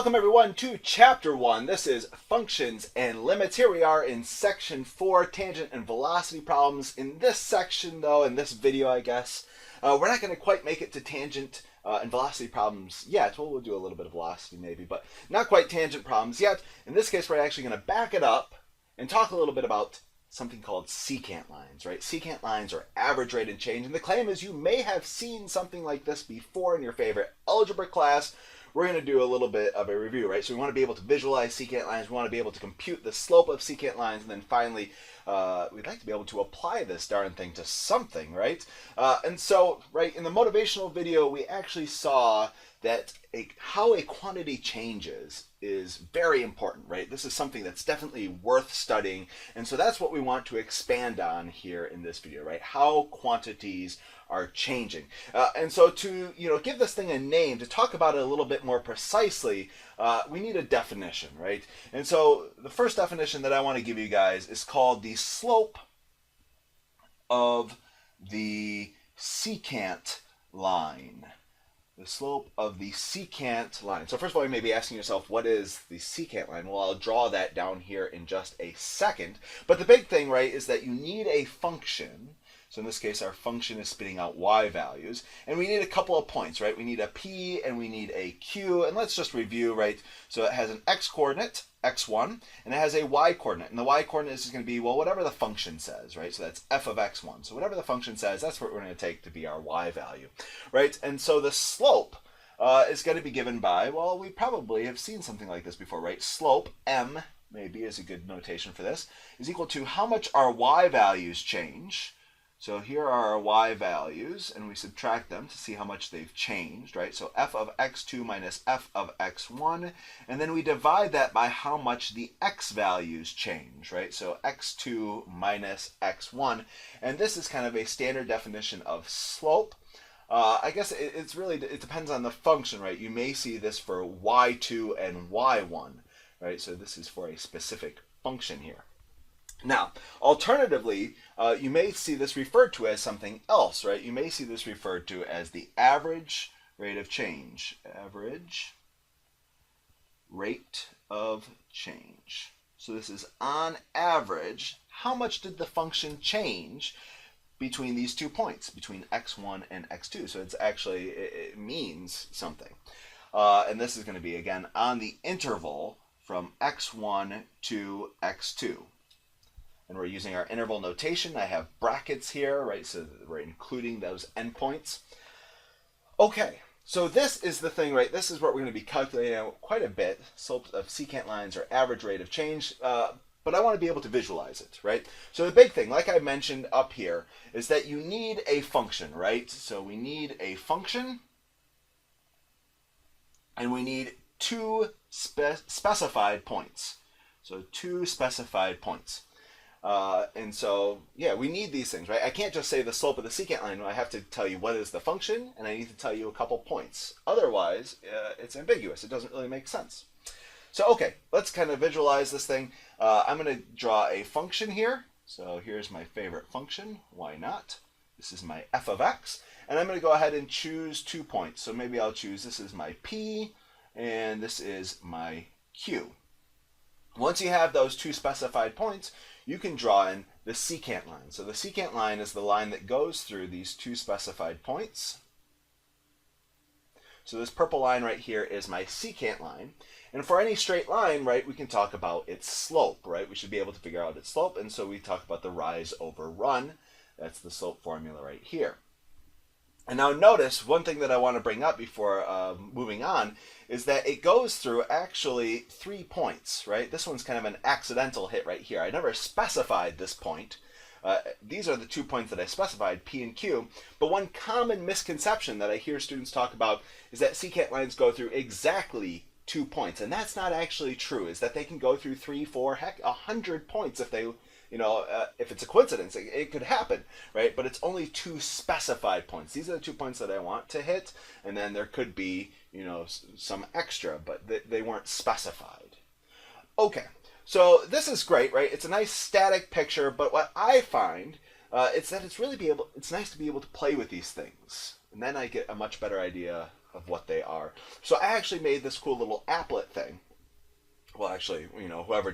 Welcome everyone to Chapter 1. This is Functions and Limits. Here we are in Section 4, Tangent and Velocity Problems. In this section though, in this video I guess, we're not going to quite make it to tangent and velocity problems yet. Well, we'll do a little bit of velocity maybe, but not quite tangent problems yet. In this case, we're actually going to back it up and talk a little bit about something called secant lines, right? Secant lines are average rate of change, and the claim is you may have seen something like this before in your favorite algebra class. We're going to do a little bit of a review, right? So we want to be able to visualize secant lines, we want to be able to compute the slope of secant lines, and then finally, we'd like to be able to apply this darn thing to something, right? And so, right, in the motivational video, we actually saw that how a quantity changes is very important, right? This is something that's definitely worth studying, and so that's what we want to expand on here in this video, right? How quantities are changing. And so to give this thing a name, to talk about it a little bit more precisely, we need a definition, right? And so the first definition that I want to give you guys is called the slope of the secant line. The slope of the secant line. So first of all, you may be asking yourself, what is the secant line? Well, I'll draw that down here in just a second. But the big thing, right, is that you need a function. So in this case, our function is spitting out y values. And we need a couple of points, right? We need a p and we need a q. And let's just review, right? So it has an x-coordinate, x1, and it has a y-coordinate. And the y-coordinate is going to be, well, whatever the function says, right? So that's f of x1. So whatever the function says, that's what we're going to take to be our y value, right? And so the slope is going to be given by, well, we probably have seen something like this before, right? Slope, m, maybe is a good notation for this, is equal to how much our y values change. So here are our y values, and we subtract them to see how much they've changed, right? So f of x2 minus f of x1, and then we divide that by how much the x values change, right? So x2 minus x1, and this is kind of a standard definition of slope. I guess it depends on the function, right? You may see this for y2 and y1, right? So this is for a specific function here. Now, alternatively, you may see this referred to as something else, right? You may see this referred to as the average rate of change. Average rate of change. So this is on average, how much did the function change between these 2 points, between x1 and x2? So it's actually, it means something. And this is going to be, again, on the interval from x1 to x2. And we're using our interval notation. I have brackets here, right? So we're including those endpoints. Okay, so this is the thing, right? This is what we're going to be calculating out quite a bit. Slopes of secant lines or average rate of change. But I want to be able to visualize it, right? So the big thing, like I mentioned up here, is that you need a function, right? So we need a function, and we need two specified points. So two specified points. And so, yeah, we need these things, right? I can't just say the slope of the secant line. I have to tell you what is the function, and I need to tell you a couple points. Otherwise, it's ambiguous. It doesn't really make sense. So, okay, let's kind of visualize this thing. I'm going to draw a function here. So here's my favorite function. Why not? This is my f of x. And I'm going to go ahead and choose 2 points. So maybe I'll choose this is my p, and this is my q. Once you have those 2 specified points, you can draw in the secant line. So the secant line is the line that goes through these 2 specified points. So this purple line right here is my secant line. And for any straight line, right, we can talk about its slope, right? We should be able to figure out its slope, and so we talk about the rise over run. That's the slope formula right here. And now notice, one thing that I want to bring up before moving on is that it goes through actually 3 points, right? This one's kind of an accidental hit right here. I never specified this point. These are the 2 points that I specified, P and Q. But one common misconception that I hear students talk about is that secant lines go through exactly 2 points. And that's not actually true, is that they can go through 3, 4, heck, 100 points if they, if it's a coincidence. It could happen, right? But it's only 2 specified points. These are the 2 points that I want to hit, and then there could be, some extra, but they weren't specified. Okay, so this is great, right? It's a nice static picture, but what I find is that it's nice to be able to play with these things. And then I get a much better idea of what they are. So I actually made this cool little applet thing. Well, actually, whoever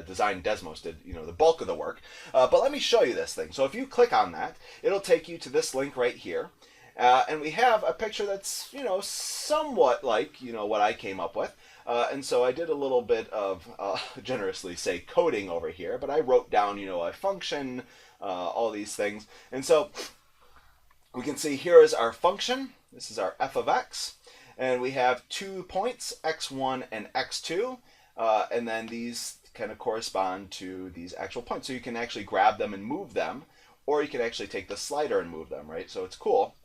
designed Desmos did, the bulk of the work. But let me show you this thing. So if you click on that, it'll take you to this link right here. And we have a picture that's, somewhat like, what I came up with. And so I did a little bit of, generously say, coding over here. But I wrote down, a function, all these things. And so we can see here is our function. This is our f of x. And we have 2 points, x1 and x2. And then these kind of correspond to these actual points. So you can actually grab them and move them. Or you can actually take the slider and move them, right? So it's cool.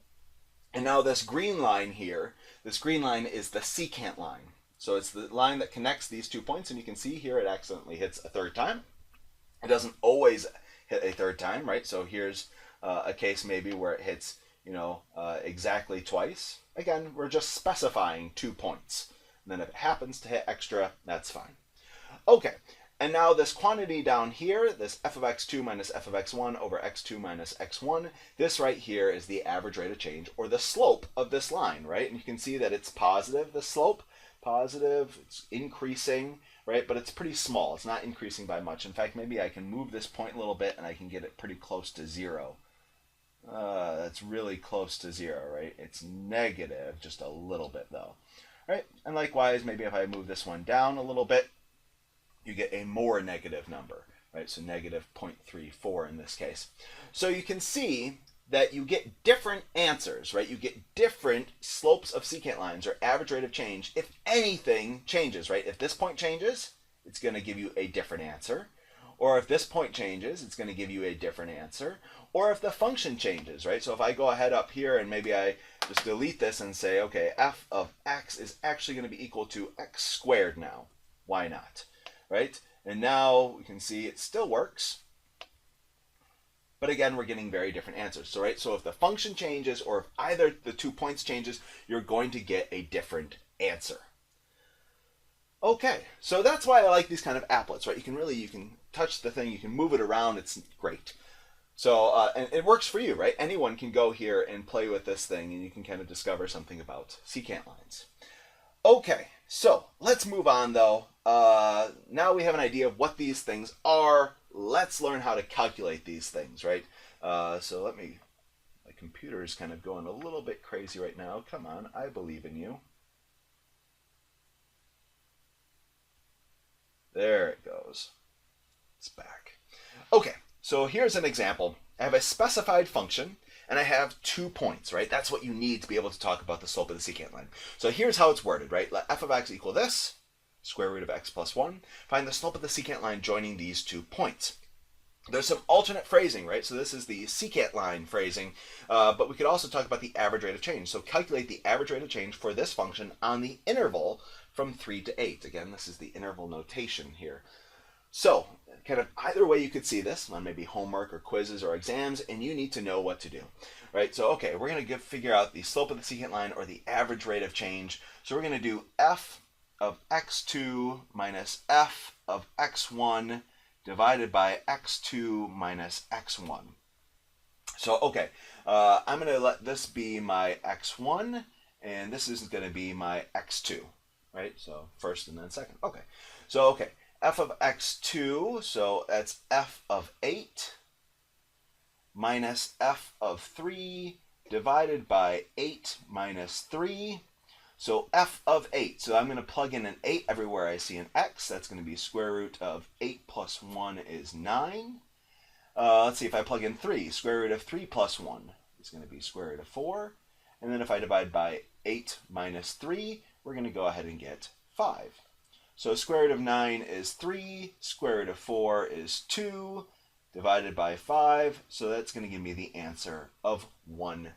And now this green line here, this green line is the secant line. So it's the line that connects these 2 points, and you can see here it accidentally hits a third time. It doesn't always hit a third time, right? So here's a case maybe where it hits, exactly twice. Again, we're just specifying 2 points. And then if it happens to hit extra, that's fine. Okay, and now this quantity down here, this f of x2 minus f of x1 over x2 minus x1, this right here is the average rate of change, or the slope of this line, right? And you can see that it's positive, the slope, positive, it's increasing, right? But it's pretty small. It's not increasing by much. In fact, maybe I can move this point a little bit and I can get it pretty close to 0. That's really close to 0, right? It's negative just a little bit though, right? And likewise, maybe if I move this one down a little bit, you get a more negative number, right? So negative 0.34 in this case. So you can see that you get different answers, right? You get different slopes of secant lines, or average rate of change, if anything changes, right? If this point changes, it's going to give you a different answer. Or if this point changes, it's going to give you a different answer. Or if the function changes, right? So if I go ahead up here and maybe I just delete this and say, okay, f of x is actually going to be equal to x squared now. Why not? Right? And now we can see it still works. But again, we're getting very different answers. So, right? So if the function changes or if either the 2 points changes, you're going to get a different answer. Okay, so that's why I like these kind of applets, right? You can touch the thing, you can move it around, it's great. So, and it works for you, right? Anyone can go here and play with this thing and you can kind of discover something about secant lines. Okay, so let's move on though. Now we have an idea of what these things are. Let's learn how to calculate these things, right? So my computer is kind of going a little bit crazy right now. Come on, I believe in you. There it goes. It's back. Okay, so here's an example. I have a specified function, and I have 2 points, right? That's what you need to be able to talk about the slope of the secant line. So here's how it's worded, right? Let f of x equal this, square root of x plus 1. Find the slope of the secant line joining these 2 points. There's some alternate phrasing, right? So this is the secant line phrasing, but we could also talk about the average rate of change. So calculate the average rate of change for this function on the interval from 3 to 8. Again, this is the interval notation here. So kind of either way you could see this on maybe homework or quizzes or exams, and you need to know what to do, right? So, okay, we're going to figure out the slope of the secant line or the average rate of change. So we're going to do f of x2 minus f of x1 divided by x2 minus x1. So, okay, I'm going to let this be my x1, and this is going to be my x2, right? So first and then second. Okay, so, okay, f of x2, so that's f of 8 minus f of 3 divided by 8 minus 3. So f of 8, so I'm going to plug in an 8 everywhere I see an x. That's going to be square root of 8 plus 1 is 9. Let's see, if I plug in 3, square root of 3 plus 1 is going to be square root of 4. And then if I divide by 8 minus 3, we're going to go ahead and get 5. So square root of 9 is 3, square root of 4 is 2, divided by 5. So that's going to give me the answer of 1/5.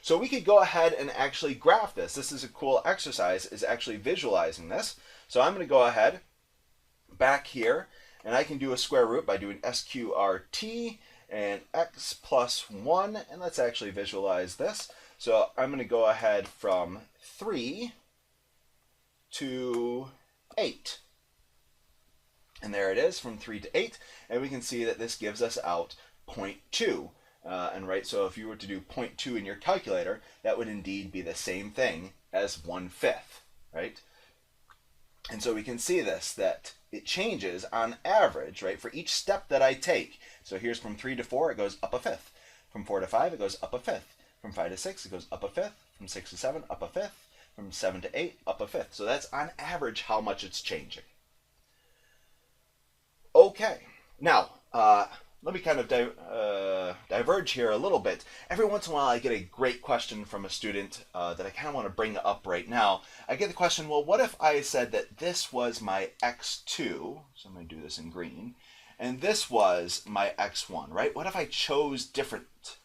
So we could go ahead and actually graph this. This is a cool exercise, is actually visualizing this. So I'm going to go ahead back here, and I can do a square root by doing SQRT and x plus 1. And let's actually visualize this. So I'm going to go ahead from 3 to 8. And there it is, from 3 to 8. And we can see that this gives us out 0.2. And right, so if you were to do 0.2 in your calculator, that would indeed be the same thing as 1/5, right? And so we can see this, that it changes on average, right, for each step that I take. So here's from 3 to 4, it goes up a fifth. From 4 to 5, it goes up a fifth. From 5 to 6, it goes up a fifth. From 6 to 7, up a fifth. From 7 to 8, up a fifth. So that's on average how much it's changing. Okay, now let me kind of diverge here a little bit. Every once in a while I get a great question from a student that I kind of want to bring up right now. I get the question, well, what if I said that this was my x2, so I'm going to do this in green, and this was my x1, right? What if I chose different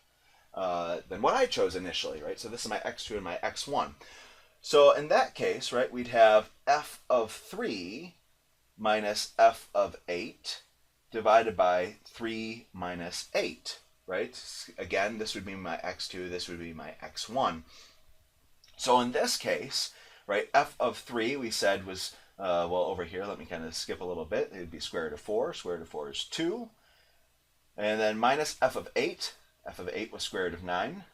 than what I chose initially, right? So this is my x2 and my x1. So in that case, right, we'd have f of 3 minus f of 8 divided by 3 minus 8, right? Again, this would be my x2, this would be my x1. So in this case, right, f of 3 we said was, well, over here, let me kind of skip a little bit. It would be square root of 4. Square root of 4 is 2. And then minus f of 8. F of 8 was square root of 9.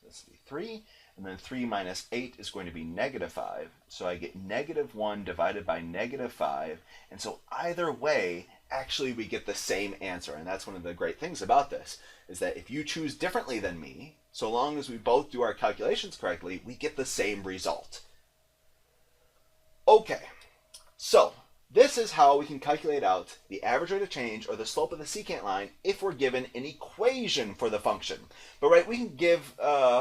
So this would be 3. And then 3 minus 8 is going to be negative 5. So I get negative 1 divided by negative 5. And so either way, actually we get the same answer. And that's one of the great things about this, is that if you choose differently than me, so long as we both do our calculations correctly, we get the same result. Okay, so this is how we can calculate out the average rate of change or the slope of the secant line if we're given an equation for the function. But right, we can give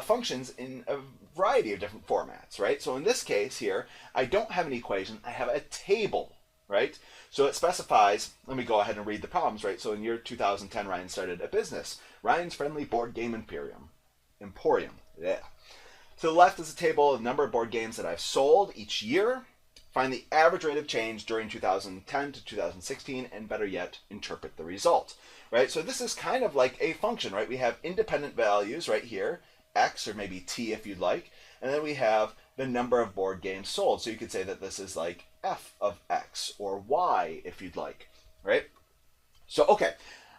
functions in a variety of different formats, right? So in this case here, I don't have an equation, I have a table, right? So it specifies, let me go ahead and read the problems, right? So in year 2010, Ryan started a business, Ryan's Friendly Board Game Emporium, yeah. To the left is a table of the number of board games that I've sold each year. Find the average rate of change during 2010 to 2016, and better yet, interpret the result, right? So this is kind of like a function, right? We have independent values right here, x or maybe t if you'd like, and then we have the number of board games sold. So you could say that this is like f of x or y if you'd like, right? So, okay,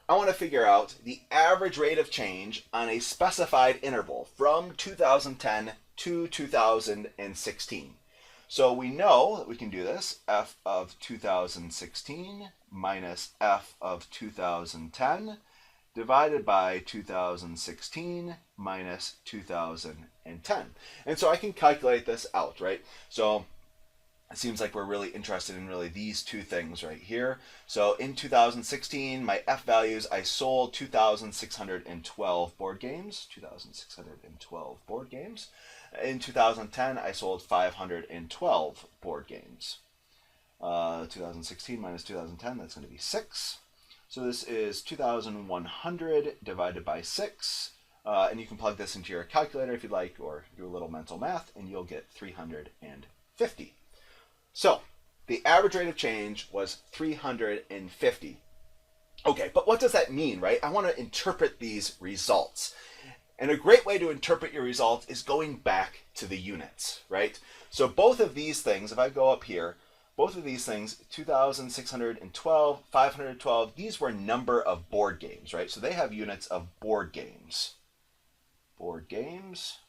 I want to figure out the average rate of change on a specified interval from 2010 to 2016. So we know that we can do this, f of 2016 minus f of 2010 divided by 2016 minus 2010. And so I can calculate this out, right? So it seems like we're really interested in really these two things right here. So in 2016, my F values, I sold 2,612 board games. 2,612 board games. In 2010, I sold 512 board games. 2016 minus 2010, that's going to be 6. So this is 2,100 divided by 6. And you can plug this into your calculator if you'd like, or do a little mental math, and you'll get 350. So the average rate of change was 350. Okay, but what does that mean, right? I want to interpret these results. And a great way to interpret your results is going back to the units, right? So both of these things, if I go up here, both of these things, 2,612, 512, these were number of board games, right? So they have units of board games. Board games.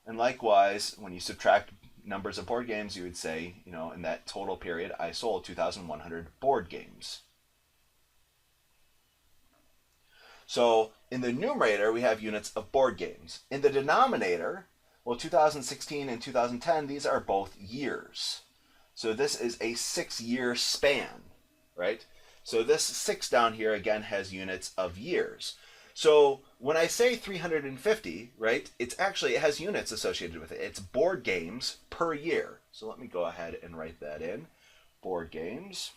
And likewise, when you subtract numbers of board games, you would say, you know, in that total period, I sold 2,100 board games. So in the numerator, we have units of board games. In the denominator, well, 2016 and 2010, these are both years. So this is a 6-year span, right? So this 6 down here, again, has units of years. So when I say 350, right, it has units associated with it. It's board games per year. So let me go ahead and write that in. Board games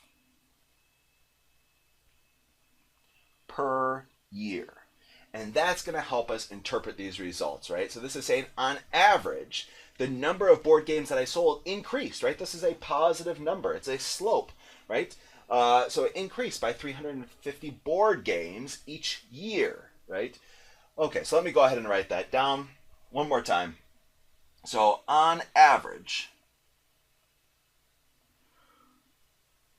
per year. And that's going to help us interpret these results, right? So this is saying on average, the number of board games that I sold increased, right? This is a positive number. It's a slope, right? So it increased by 350 board games each year, right? Okay, so let me go ahead and write that down one more time. So on average,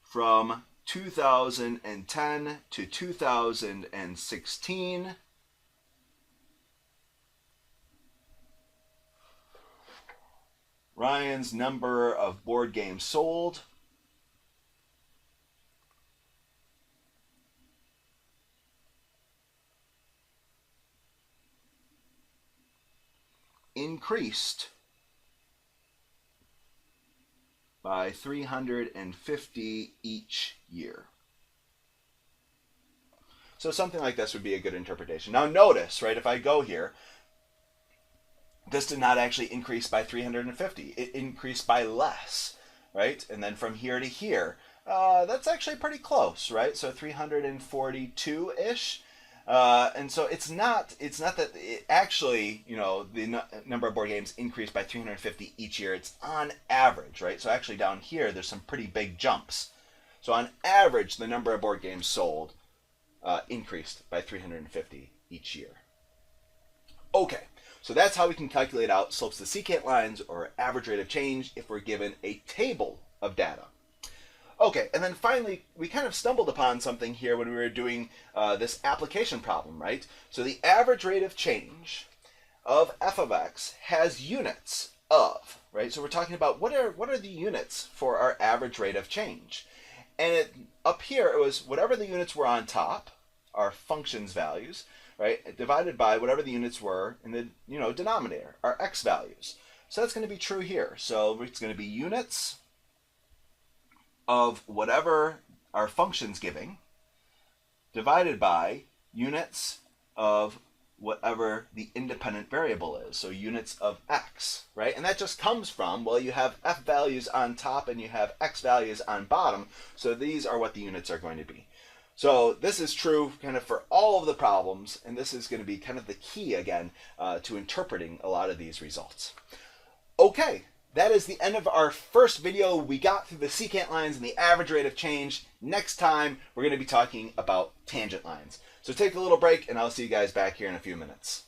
from 2010 to 2016, Ryan's number of board games sold increased by 350 each year. So something like this would be a good interpretation. Now notice, right, if I go here, this did not actually increase by 350. It increased by less, right? And then from here to here, that's actually pretty close, right? So 342-ish. And so it's not that it actually, the number of board games increased by 350 each year. It's on average, right? So actually down here, there's some pretty big jumps. So on average, the number of board games sold increased by 350 each year. Okay, so that's how we can calculate out slopes of the secant lines or average rate of change if we're given a table of data. Okay, and then finally, we kind of stumbled upon something here when we were doing this application problem, right? So the average rate of change of f of x has units of, right? So we're talking about what are the units for our average rate of change? And up here, it was whatever the units were on top, our functions values, right, divided by whatever the units were in the denominator, our x values. So that's going to be true here. So it's going to be units of whatever our function's giving divided by units of whatever the independent variable is, so units of x, right? And that just comes from, well, you have f values on top and you have x values on bottom, so these are what the units are going to be. So this is true kind of for all of the problems, and this is going to be kind of the key, again, to interpreting a lot of these results. Okay, that is the end of our first video. We got through the secant lines and the average rate of change. Next time, we're going to be talking about tangent lines. So take a little break, and I'll see you guys back here in a few minutes.